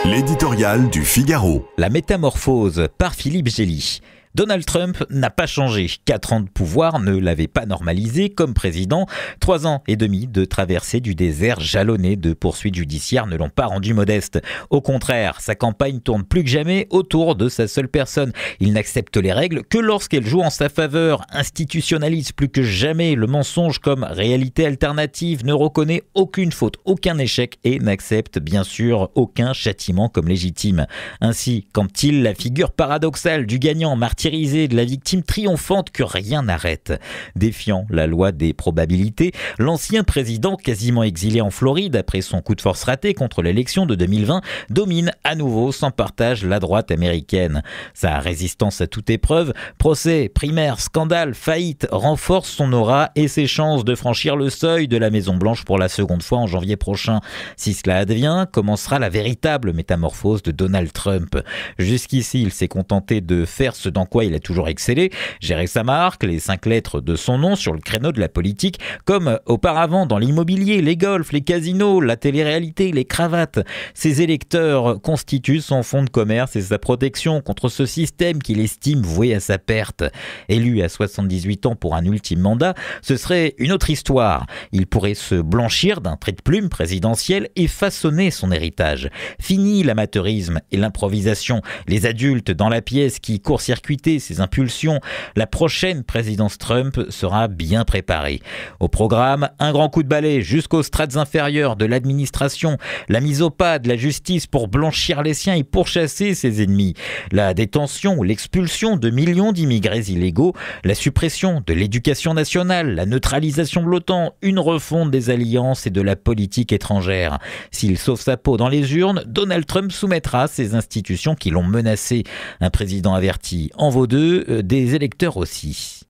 L'éditorial du Figaro. La métamorphose par Philippe Gély. Donald Trump n'a pas changé. 4 ans de pouvoir ne l'avaient pas normalisé comme président. 3 ans et demi de traversée du désert jalonné de poursuites judiciaires ne l'ont pas rendu modeste. Au contraire, sa campagne tourne plus que jamais autour de sa seule personne. Il n'accepte les règles que lorsqu'elles jouent en sa faveur, institutionnalise plus que jamais le mensonge comme réalité alternative, ne reconnaît aucune faute, aucun échec et n'accepte bien sûr aucun châtiment comme légitime. Ainsi, campe-t-il la figure paradoxale du gagnant martyrisé, de la victime triomphante que rien n'arrête. Défiant la loi des probabilités, l'ancien président quasiment exilé en Floride après son coup de force raté contre l'élection de 2020 domine à nouveau sans partage la droite américaine. Sa résistance à toute épreuve, procès, primaires, scandales, faillites, renforce son aura et ses chances de franchir le seuil de la Maison-Blanche pour la seconde fois en janvier prochain. Si cela advient, commencera la véritable métamorphose de Donald Trump. Jusqu'ici, il s'est contenté de faire ce dans quoi il a toujours excellé, gérer sa marque, les 5 lettres de son nom sur le créneau de la politique, comme auparavant dans l'immobilier, les golfs, les casinos, la télé-réalité, les cravates. Ses électeurs constituent son fonds de commerce et sa protection contre ce système qu'il estime voué à sa perte. Élu à 78 ans pour un ultime mandat, ce serait une autre histoire. Il pourrait se blanchir d'un trait de plume présidentiel et façonner son héritage. Fini l'amateurisme et l'improvisation, les adultes dans la pièce qui court-circuitent ses impulsions. La prochaine présidence Trump sera bien préparée. Au programme, un grand coup de balai jusqu'aux strates inférieures de l'administration, la mise au pas de la justice pour blanchir les siens et pourchasser ses ennemis, la détention ou l'expulsion de millions d'immigrés illégaux, la suppression de l'éducation nationale, la neutralisation de l'OTAN, une refonte des alliances et de la politique étrangère. S'il sauve sa peau dans les urnes, Donald Trump soumettra ces institutions qui l'ont menacé. Un président averti en vaut deux, des électeurs aussi.